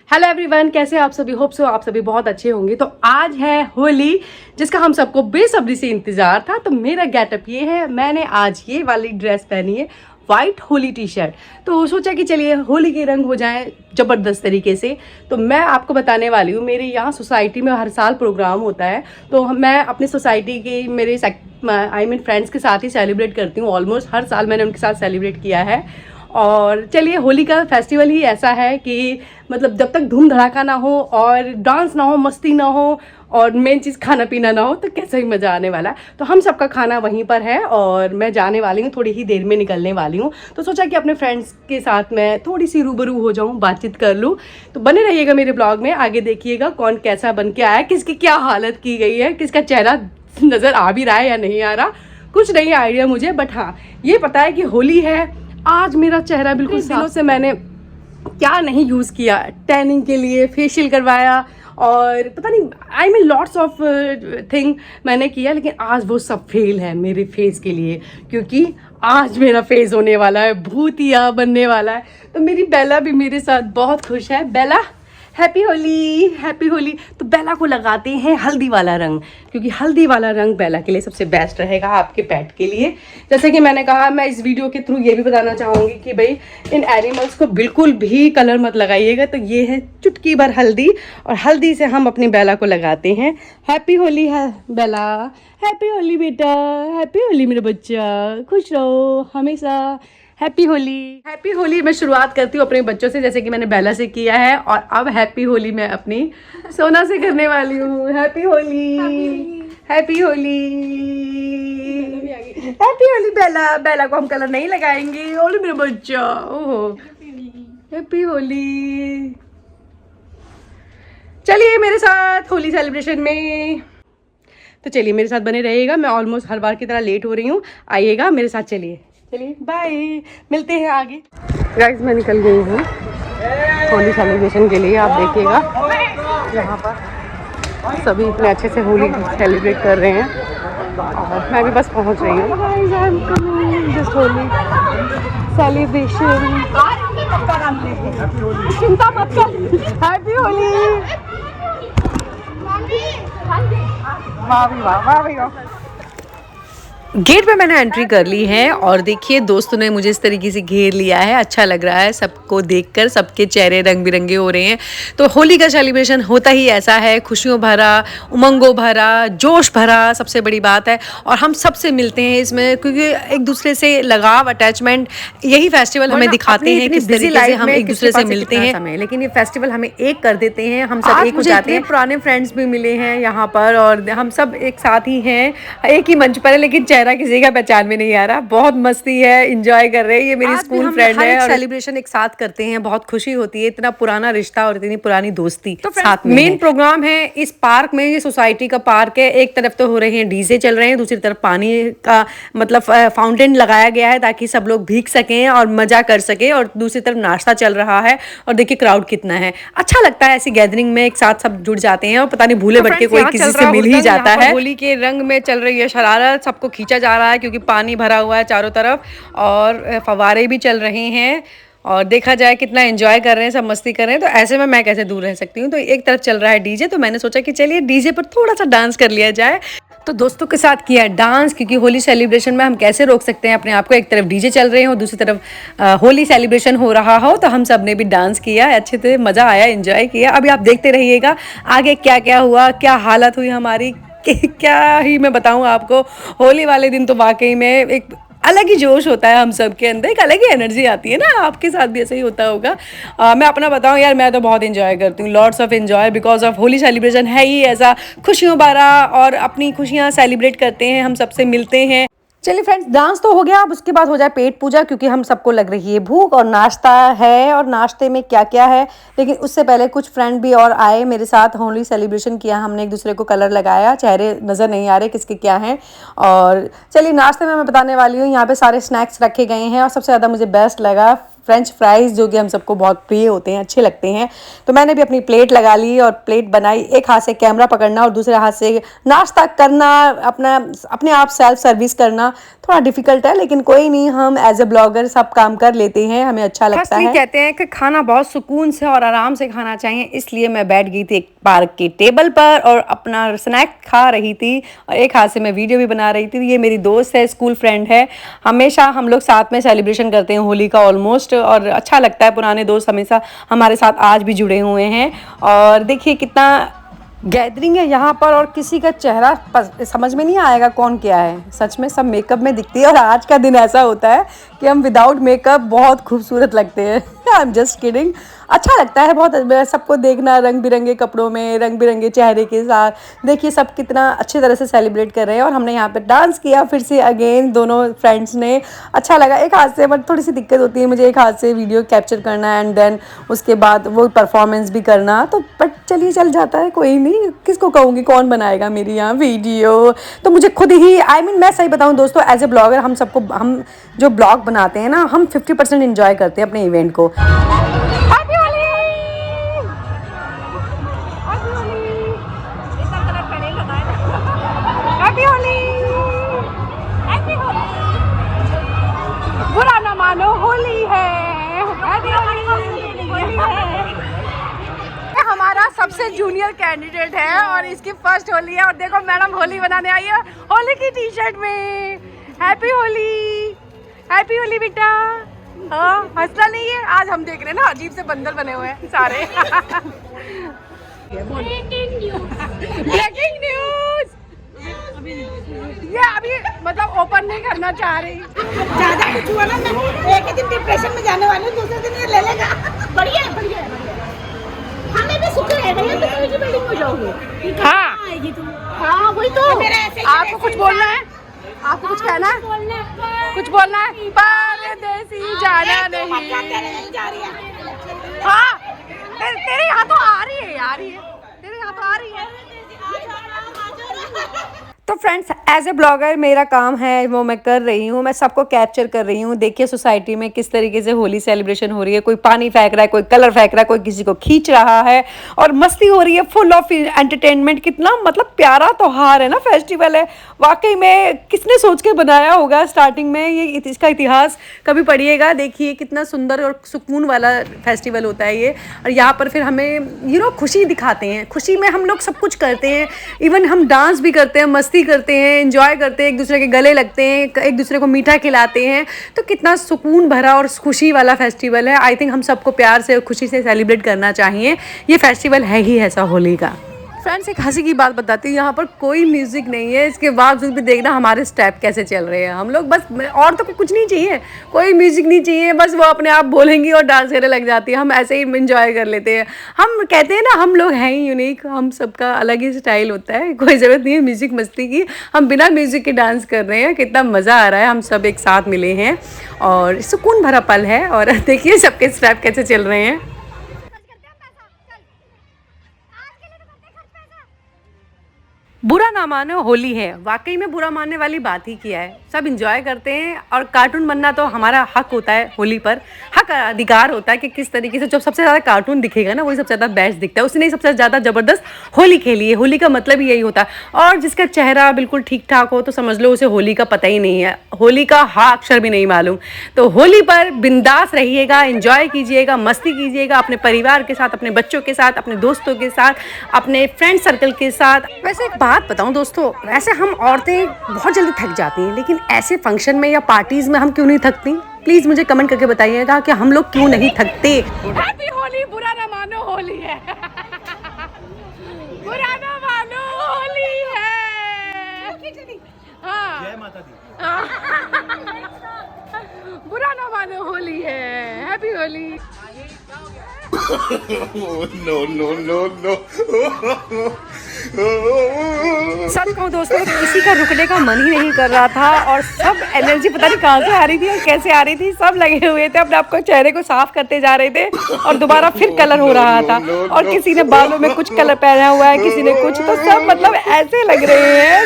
Hello everyone, कैसे आप सभी? होप सो आप सभी बहुत अच्छे होंगे। तो आज है होली, जिसका हम सबको बेसब्री से इंतजार था। तो मेरा गेटअप ये है, मैंने आज ये वाली ड्रेस पहनी है, वाइट होली टी शर्ट। तो सोचा कि चलिए होली के रंग हो जाए ज़बरदस्त तरीके से। तो मैं आपको बताने वाली हूँ, मेरे यहाँ सोसाइटी में हर साल प्रोग्राम होता है। तो मैं अपनी सोसाइटी के मेरे फ्रेंड्स के साथ ही सेलिब्रेट करती हूँ। ऑलमोस्ट हर साल मैंने उनके साथ सेलिब्रेट किया है। और चलिए, होली का फेस्टिवल ही ऐसा है कि मतलब जब तक धूम धड़ाका ना हो और डांस ना हो, मस्ती ना हो और मेन चीज़ खाना पीना ना हो, तो कैसा ही मज़ा आने वाला है। तो हम सबका खाना वहीं पर है और मैं जाने वाली हूँ, थोड़ी ही देर में निकलने वाली हूँ। तो सोचा कि अपने फ्रेंड्स के साथ मैं थोड़ी सी रूबरू हो जाऊँ, बातचीत कर लूँ। तो बने रहिएगा मेरे ब्लॉग में, आगे देखिएगा कौन कैसा बन के आया, किसकी क्या हालत की गई है, किसका चेहरा नज़र आ भी रहा है या नहीं आ रहा, कुछ नहीं आइडिया मुझे। बट हाँ, ये पता है कि होली है। आज मेरा चेहरा बिल्कुल दिनों से मैंने क्या नहीं यूज़ किया, टैनिंग के लिए फेशियल करवाया और पता नहीं I mean lots of thing मैंने किया, लेकिन आज वो सब फेल है मेरे फेस के लिए, क्योंकि आज मेरा फेस होने वाला है, भूतिया बनने वाला है। तो मेरी बेला भी मेरे साथ बहुत खुश है। बेला, हैप्पी होली, हैप्पी होली। तो बेला को लगाते हैं हल्दी वाला रंग, क्योंकि हल्दी वाला रंग बेला के लिए सबसे बेस्ट रहेगा, आपके पेट के लिए। जैसे कि मैंने कहा, मैं इस वीडियो के थ्रू ये भी बताना चाहूँगी कि भाई इन एनिमल्स को बिल्कुल भी कलर मत लगाइएगा। तो ये है चुटकी भर हल्दी, और हल्दी से हम अपनी बेला को लगाते हैं। हैप्पी होली है बेला, हैप्पी होली बेटा, हैप्पी होली मेरा बच्चा, खुश रहो हमेशा। हैप्पी होली। हैप्पी होली मैं शुरुआत करती हूँ अपने बच्चों से, जैसे कि मैंने बेला से किया है, और अब हैप्पी होली मैं अपनी सोना से करने वाली हूँ। Happy Holi, happy Holi, happy Holi. Bela, Bela को हम कलर नहीं लगाएंगे। ओले मेरा बच्चा, ओहो हैप्पी होली। चलिए मेरे साथ होली सेलिब्रेशन में, तो चलिए मेरे साथ बने रहिएगा। मैं ऑलमोस्ट हर बार की तरह लेट हो रही हूँ, आइएगा मेरे साथ। चलिए बाय, मिलते हैं आगे। गाइस, मैं निकल गई हूँ होली सेलिब्रेशन के लिए। आप देखिएगा यहाँ पर सभी इतने अच्छे से होली सेलिब्रेट कर रहे हैं और मैं भी बस पहुँच रही हूँ। Guys, I am coming just Holi celebration. चिंता मत कर, हैप्पी होली। वाह भी वाह, वाह भी वाह। गेट पे मैंने एंट्री कर ली है और देखिए दोस्तों ने मुझे इस तरीके से घेर लिया है। अच्छा लग रहा है सबको देखकर, सबके चेहरे रंग बिरंगे हो रहे हैं। तो होली का सेलिब्रेशन होता ही ऐसा है, खुशियों भरा, उमंगों भरा, जोश भरा, सबसे बड़ी बात है। और हम सबसे मिलते हैं इसमें, क्योंकि एक दूसरे से लगाव, अटैचमेंट, यही फेस्टिवल हमें दिखाते हैं किस तरीके से हम एक दूसरे से मिलते हैं। लेकिन ये फेस्टिवल हमें एक कर देते हैं, हम सब एक हो जाते हैं। पुराने फ्रेंड्स भी मिले हैं यहाँ पर और हम सब एक साथ ही हैं, एक ही मंच पर है, लेकिन चेहरा किसी का पहचान में नहीं आ रहा। बहुत मस्ती है, एंजॉय कर रहे हैं। ये मेरी स्कूल फ्रेंड है और सेलिब्रेशन एक साथ करते हैं, बहुत खुशी होती है। इतना पुराना रिश्ता और इतनी पुरानी दोस्ती तो साथ में। मेन प्रोग्राम है इस पार्क में, ये सोसाइटी का पार्क है। एक तरफ तो हो रहे हैं डीजे चल रहे हैं, दूसरी तरफ पानी का मतलब फाउंटेन लगाया गया है ताकि सब लोग भीग सकें और मजा कर सके, और दूसरी तरफ नाश्ता चल रहा है। और देखिए क्राउड कितना है, अच्छा लगता है ऐसी गैदरिंग में, एक साथ सब जुड़ जाते हैं और पता नहीं भूले भटके कोई किसी से मिल ही जाता है। होली के रंग में चल रही है शरारत, सबको खींचा जा रहा है क्योंकि पानी भरा हुआ है चारों तरफ और फव्वारे भी चल रहे हैं। और देखा जाए कितना एंजॉय कर रहे हैं, सब मस्ती कर रहे हैं। तो ऐसे में मैं कैसे दूर रह सकती हूँ। तो एक तरफ चल रहा है डीजे, तो मैंने सोचा कि चलिए डीजे पर थोड़ा सा डांस कर लिया जाए। तो दोस्तों के साथ किया डांस, क्योंकि होली सेलिब्रेशन में हम कैसे रोक सकते हैं अपने आप को। एक तरफ डीजे चल रहे हो, दूसरी तरफ होली सेलिब्रेशन हो रहा हो। तो हम सब ने भी डांस किया, अच्छे से मज़ा आया, एंजॉय किया। अभी आप देखते रहिएगा आगे क्या क्या हुआ, क्या हालत हुई हमारी, क्या ही मैं बताऊं आपको। होली वाले दिन तो वाकई में एक अलग ही जोश होता है हम सब के अंदर, एक अलग ही एनर्जी आती है ना। आपके साथ भी ऐसा ही होता होगा। मैं अपना बताऊं यार, मैं तो बहुत एंजॉय करती हूँ, lots of enjoy, because of Holi celebration है ही ऐसा खुशियों भरा, और अपनी खुशियाँ सेलिब्रेट करते हैं, हम सबसे मिलते हैं। चलिए फ्रेंड्स, डांस तो हो गया, अब उसके बाद हो जाए पेट पूजा, क्योंकि हम सबको लग रही है भूख और नाश्ता है। और नाश्ते में क्या क्या है, लेकिन उससे पहले कुछ फ्रेंड भी और आए मेरे साथ। होली सेलिब्रेशन किया हमने, एक दूसरे को कलर लगाया, चेहरे नज़र नहीं आ रहे किसके क्या हैं। और चलिए नाश्ते में मैं बताने वाली हूँ। यहाँ पे सारे स्नैक्स रखे गए हैं और सबसे ज़्यादा मुझे बेस्ट लगा फ्रेंच फ्राइज़ जो कि हम सबको बहुत प्रिय होते हैं, अच्छे लगते हैं। तो मैंने भी अपनी प्लेट लगा ली और प्लेट बनाई। एक हाथ से कैमरा पकड़ना और दूसरे हाथ से नाश्ता करना, अपने आप सेल्फ सर्विस करना थोड़ा डिफिकल्ट है, लेकिन कोई नहीं, हम एज ए ब्लॉगर सब काम कर लेते हैं, हमें अच्छा लगता है। कहते हैं कि खाना बहुत सुकून से और आराम से खाना चाहिए, इसलिए मैं बैठ गई थी एक पार्क की टेबल पर और अपना स्नैक खा रही थी और एक हाथ से मैं वीडियो भी बना रही थी। ये मेरी दोस्त है, स्कूल फ्रेंड है, हमेशा हम लोग साथ में सेलिब्रेशन करते हैं होली का ऑलमोस्ट, और अच्छा लगता है। पुराने दोस्त हमेशा हमारे साथ आज भी जुड़े हुए हैं। और देखिए कितना गैदरिंग है यहाँ पर, और किसी का चेहरा समझ में नहीं आएगा कौन क्या है। सच में सब मेकअप में दिखती है और आज का दिन ऐसा होता है कि हम विदाउट मेकअप बहुत खूबसूरत लगते हैं। I am just kidding. अच्छा लगता है बहुत सबको देखना रंग बिरंगे कपड़ों में, रंग बिरंगे चेहरे के साथ। देखिए सब कितना अच्छी तरह से सेलिब्रेट कर रहे हैं और हमने यहाँ पे डांस किया फिर से अगेन दोनों फ्रेंड्स ने। अच्छा लगा। एक हाथ से बट थोड़ी सी दिक्कत होती है मुझे एक हाथ से वीडियो कैप्चर करना एंड देन उसके बाद वो परफॉर्मेंस भी करना, तो बट चलिए चल जाता है, कोई नहीं, किसको कहूँगी, कौन बनाएगा मेरी यहाँ वीडियो। तो मुझे खुद ही मैं सही बताऊँ दोस्तों, एज ए ब्लॉगर हम जो ब्लॉग बनाते हैं ना, हम 50% इंजॉय करते हैं अपने इवेंट को। बुरा ना मानो होली है, हमारा सबसे जूनियर कैंडिडेट है और इसकी फर्स्ट होली है। और देखो मैडम होली बनाने आई है होली की टी शर्ट में। हैप्पी होली बेटा। हाँ हंसना नहीं है, आज हम देख रहे हैं ना अजीब से बंदर बने हुए हैं सारे। ब्रेकिंग न्यूज ये अभी मतलब ओपन नहीं करना चाह रही। ज्यादा कुछ हुआ ना, मैं एक ही दिन डिप्रेशन में जाने वाली हूँ, दूसरे दिन ये ले लेगा। बढ़िया है। हमें भी शुक्र है भैया, तुम भी बिल्डिंग हो जाओगे। हाँ आएगी तुम। हाँ वही तो। आपको कुछ बोलना है, आपको कुछ कहना है, कुछ बोलना है? परदेसी जाना नहीं। हाँ तेरे यहाँ तो आ रही है यार, ये तेरे यहाँ तो आ रही है। तो फ्रेंड्स एज ए ब्लॉगर मेरा काम है वो मैं कर रही हूँ, मैं सबको कैप्चर कर रही हूँ। देखिए सोसाइटी में किस तरीके से होली सेलिब्रेशन हो रही है, कोई पानी फेंक रहा है, कोई कलर फेंक रहा है, कोई किसी को खींच रहा है और मस्ती हो रही है, फुल ऑफ एंटरटेनमेंट। कितना मतलब प्यारा त्योहार है ना, फेस्टिवल है वाकई में। किसने सोच के बनाया होगा स्टार्टिंग में, ये इसका इतिहास कभी पढ़िएगा। देखिए कितना सुंदर और सुकून वाला फेस्टिवल होता है ये। और यहाँ पर फिर हमें खुशी दिखाते हैं, खुशी में हम लोग सब कुछ करते हैं, इवन हम डांस भी करते हैं, मस्ती करते हैं, एंजॉय करते हैं, एक दूसरे के गले लगते हैं, एक दूसरे को मीठा खिलाते हैं। तो कितना सुकून भरा और खुशी वाला फेस्टिवल है। आई थिंक हम सबको प्यार से और खुशी से सेलिब्रेट करना चाहिए। ये फेस्टिवल है ही ऐसा होली का। फ्रेंड्स एक हंसी की बात बताती हूँ, यहाँ पर कोई म्यूज़िक नहीं है, इसके बावजूद भी देखना हमारे स्टेप कैसे चल रहे हैं। हम लोग बस, और तो कुछ नहीं चाहिए, कोई म्यूज़िक नहीं चाहिए, बस वो अपने आप बोलेंगी और डांस करने लग जाती है। हम ऐसे ही इंजॉय कर लेते हैं। हम कहते हैं ना हम लोग हैं ही यूनिक, हम सबका अलग ही स्टाइल होता है, कोई ज़रूरत नहीं है म्यूज़िक मस्ती की। हम बिना म्यूज़िक के डांस कर रहे हैं, कितना मज़ा आ रहा है। हम सब एक साथ मिले हैं और सुकून भरा पल है। और देखिए सबके स्टेप कैसे चल रहे हैं। बुरा ना मानो होली है, वाकई में बुरा मानने वाली बात ही किया है। सब इंजॉय करते हैं और कार्टून बनना तो हमारा हक होता है, होली पर हक अधिकार होता है कि किस तरीके से। जब सबसे ज़्यादा कार्टून दिखेगा ना वही सबसे ज़्यादा बेस्ट दिखता है, उसने सबसे ज़्यादा ज़बरदस्त होली खेली है। होली का मतलब ही यही होता है। और जिसका चेहरा बिल्कुल ठीक ठाक हो तो समझ लो उसे होली का पता ही नहीं है, होली का हा अक्षर भी नहीं मालूम। तो होली पर बिंदास रहिएगा, इंजॉय कीजिएगा, मस्ती कीजिएगा अपने परिवार के साथ, अपने बच्चों के साथ, अपने दोस्तों के साथ, अपने फ्रेंड सर्कल के साथ। वैसे एक बात बताऊं दोस्तों, वैसे हम औरतें बहुत जल्दी थक जाती हैं, लेकिन ऐसे फंक्शन में या पार्टीज में हम क्यों नहीं थकती? प्लीज मुझे कमेंट करके बताइएगा कि हम लोग क्यों नहीं थकते। हैप्पी होली, बुरा ना मानो होली है। बुरा ना मानो होली है। हाँ। जय माता दी। बुरा ना मानो होली है। Happy Holi. No, no, no, no. सच कहूँ दोस्तों, किसी का रुकने का मन ही नहीं कर रहा था और सब एनर्जी पता नहीं कहाँ से आ रही थी और कैसे आ रही थी। सब लगे हुए थे अपने आपको चेहरे को साफ करते जा रहे थे और दोबारा फिर कलर हो रहा था। और किसी ने बालों में कुछ कलर पहना हुआ है, किसी ने कुछ, तो सब मतलब ऐसे लग रहे हैं।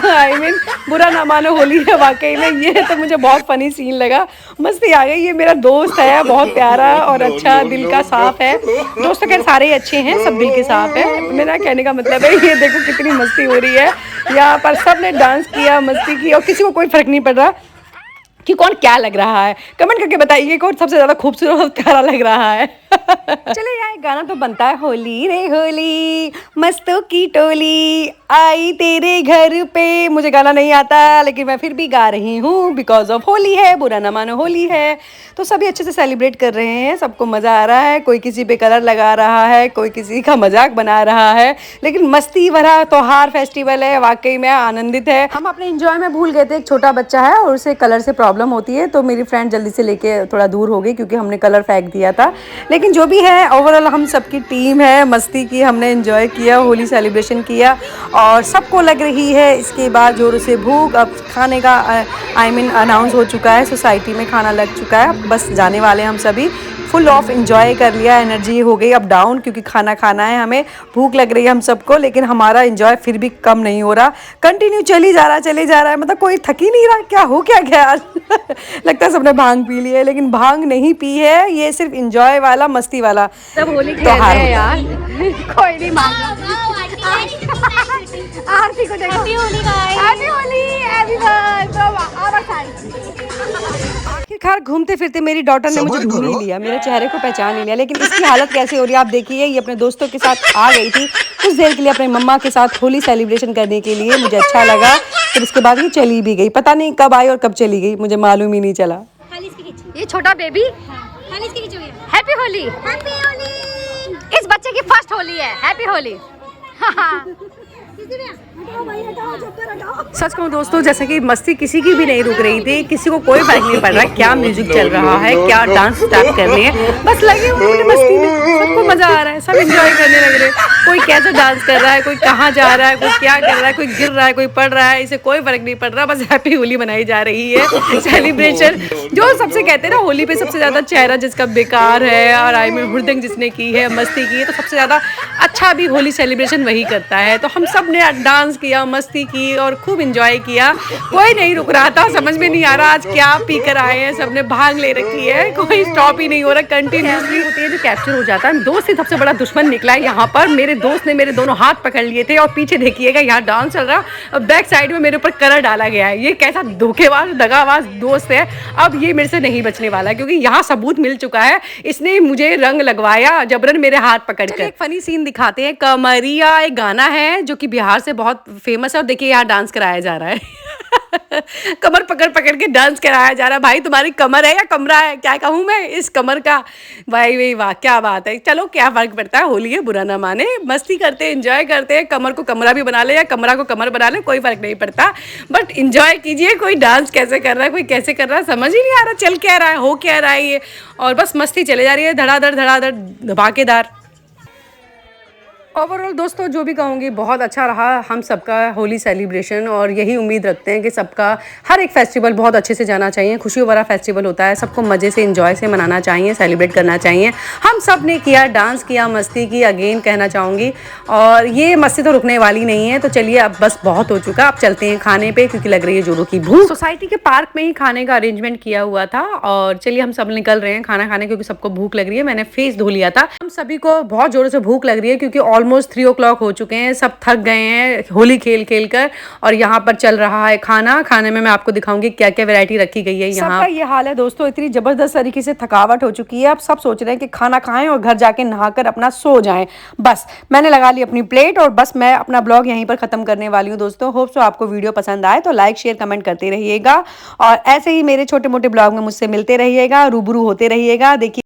आई मीन बुरा ना मानो, होली है वाकई में। ये तो मुझे बहुत फनी सीन लगा, मस्ती आ गई। ये मेरा दोस्त है, बहुत प्यारा और अच्छा, दिल का साफ है। दोस्त तो खैर सारे ही अच्छे हैं, सब दिल के साफ है। मेरा कहने का मतलब है, ये देखो कितनी मस्ती हो रही है यहाँ पर। सब ने डांस किया, मस्ती की और किसी को कोई फर्क नहीं पड़ रहा कि कौन क्या लग रहा है। कमेंट करके बताइए कौन सबसे ज्यादा खूबसूरत और प्यारा लग रहा है। चले यार, गाना तो बनता है, होली रे होली मस्तों की टोली आई तेरे घर पे। मुझे गाना नहीं आता लेकिन मैं फिर भी गा रही हूँ, बिकॉज ऑफ होली है, बुरा ना मानो होली है। तो सभी अच्छे से सेलिब्रेट कर रहे हैं, सबको मज़ा आ रहा है। कोई किसी पे कलर लगा रहा है, कोई किसी का मजाक बना रहा है, लेकिन मस्ती भरा त्योहार फेस्टिवल है, वाकई में आनंदित है। हम अपने एंजॉय में भूल गए थे। एक छोटा बच्चा है और उसे कलर से प्रॉब्लम होती है, तो मेरी फ्रेंड जल्दी से लेके थोड़ा दूर हो गई क्योंकि हमने कलर फेंक दिया था। लेकिन जो भी है, ओवरऑल हम सबकी टीम है, मस्ती की, हमने एंजॉय किया, होली सेलिब्रेशन किया और सबको लग रही है इसके बाद जोरों से भूख। अब खाने का आई मीन अनाउंस हो चुका है, सोसाइटी में खाना लग चुका है, बस जाने वाले हम सभी। फुल ऑफ एंजॉय कर लिया, एनर्जी हो गई अप डाउन क्योंकि खाना खाना है हमें, भूख लग रही है हम सबको, लेकिन हमारा एंजॉय फिर भी कम नहीं हो रहा, कंटिन्यू चली जा रहा है। मतलब कोई थक ही नहीं रहा, क्या हो क्या गया। लगता है सबने भांग पी ली है, लेकिन भांग नहीं पी है, ये सिर्फ एंजॉय वाला, मस्ती वाला सब होली खेल रहे हैं यार। कोई नहीं मांग आरती को देखो। Happy Holi guys, happy Holi everyone. आखिरकार घूमते फिरते मेरी डॉटर ने मुझे ढूंढ ही लिया, मेरे चेहरे को पहचान ही लिया। लेकिन इसकी हालत कैसे हो रही है आप देखिए। ये अपने दोस्तों के साथ आ गई थी कुछ देर के लिए अपने मम्मा के साथ होली सेलिब्रेशन करने के लिए, मुझे अच्छा लगा। फिर उसके बाद ये चली भी गई, पता नहीं कब आई और कब चली गई, मुझे मालूम ही नहीं चला। ये छोटा baby happy Holi, happy Holi. इस बच्चे की फर्स्ट होली है, हैप्पी होली। सच कहूँ दोस्तों, जैसे कि मस्ती किसी की भी नहीं रुक रही थी, किसी को कोई फर्क नहीं पड़ रहा क्या म्यूजिक चल रहा है, क्या डांस स्टार्ट करने हैं, बस लगे हुए अपनी मस्ती में, सबको मजा आ रहा है, सब एंजॉय करने लग रहे हैं। कोई कैसे डांस कर रहा है, कोई कहाँ जा रहा है, कोई क्या कर रहा है, कोई गिर रहा है, कोई पड़ रहा है, इसे कोई फर्क नहीं पड़ रहा, बस हैप्पी होली मनाई जा रही है। सेलिब्रेशन जो सबसे कहते हैं ना, होली पे सबसे ज्यादा चेहरा जिसका बेकार है और आई में हुड़दंग जिसने की है, मस्ती की है, तो सबसे ज्यादा अच्छा भी होली सेलिब्रेशन वही करता है। तो हम सब ने डांस किया, मस्ती की और खूब एंजॉय किया। कोई नहीं रुक रहा था, समझ में नहीं आ रहा आज क्या पी कर आए हैं, सबने भाग ले रखी है, कोई स्टॉप ही नहीं हो रहा, कंटिन्यूसली होती है जो कैप्चर हो जाता है। दोस्त ही सबसे बड़ा दुश्मन निकला है यहाँ पर। मेरे दोस्त ने मेरे दोनों हाथ पकड़ लिए थे और पीछे देखिएगा यहाँ डांस चल रहा, बैक साइड में मेरे ऊपर कलर डाला गया है। ये कैसा धोखेबाज दगाबाज दोस्त है, अब ये मेरे से नहीं बचने वाला क्योंकि यहाँ सबूत मिल चुका है, इसने मुझे रंग लगवाया जबरन मेरे हाथ पकड़ कर। एक फनी सीन दिखाते हैं, कमरिया एक गाना है जो कि बिहार से बहुत फेमस है और देखिए यहाँ डांस कराया जा रहा है। कमर पकड़ पकड़ के डांस कराया जा रहा है। भाई तुम्हारी कमर है या कमरा है, क्या कहूँ मैं इस कमर का। भाई वाह क्या बात है। चलो क्या फर्क पड़ता है, होली है, बुरा ना माने, मस्ती करते हैं, एंजॉय करते हैं। कमर को कमरा भी बना ले या कमरा को कमर बना ले, कोई फर्क नहीं पड़ता, बट एंजॉय कीजिए। कोई डांस कैसे कर रहा है, कोई कैसे कर रहा है, समझ ही नहीं आ रहा चल क्या रहा है, हो क्या रहा है ये, और बस मस्ती चले जा रही है, धड़ाधड़ धमाकेदार। ओवरऑल दोस्तों जो भी कहूँगी बहुत अच्छा रहा हम सबका होली सेलिब्रेशन, और यही उम्मीद रखते हैं कि सबका हर एक फेस्टिवल बहुत अच्छे से जाना चाहिए। खुशियों भरा फेस्टिवल होता है, सबको मज़े से एंजॉय से मनाना चाहिए, सेलिब्रेट करना चाहिए। हम सब ने किया, डांस किया, मस्ती की, अगेन कहना चाहूँगी, और ये मस्ती तो रुकने वाली नहीं है। तो चलिए अब बस बहुत हो चुका, अब चलते हैं खाने पे क्योंकि लग रही है जोरों की भूख। सोसाइटी के पार्क में ही खाने का अरेंजमेंट किया हुआ था और चलिए हम सब निकल रहे हैं खाना खाने क्योंकि सबको भूख लग रही है। मैंने फेस धो लिया था, हम सभी को बहुत जोरों से भूख लग रही है क्योंकि ऑलमोस्ट 3 o'clock हो चुके हैं, सब थक गए हैं होली खेल खेल कर, और यहाँ पर चल रहा है खाना। खाने में मैं आपको दिखाऊंगी क्या क्या वैरायटी रखी गई है यहाँ। सबका ये हाल है दोस्तों, इतनी जबरदस्त तरीके से थकावट हो चुकी है, अब सब सोच रहे हैं कि खाना खाएं और घर जाके नहाकर अपना सो जाएं। बस मैंने लगा ली अपनी प्लेट और बस मैं अपना ब्लॉग यहीं पर खत्म करने वाली हूँ दोस्तों। होप सो आपको वीडियो पसंद आए तो लाइक शेयर कमेंट करते रहिएगा और ऐसे ही मेरे छोटे मोटे ब्लॉग में मुझसे मिलते रहिएगा, रूबरू होते रहिएगा। देखिए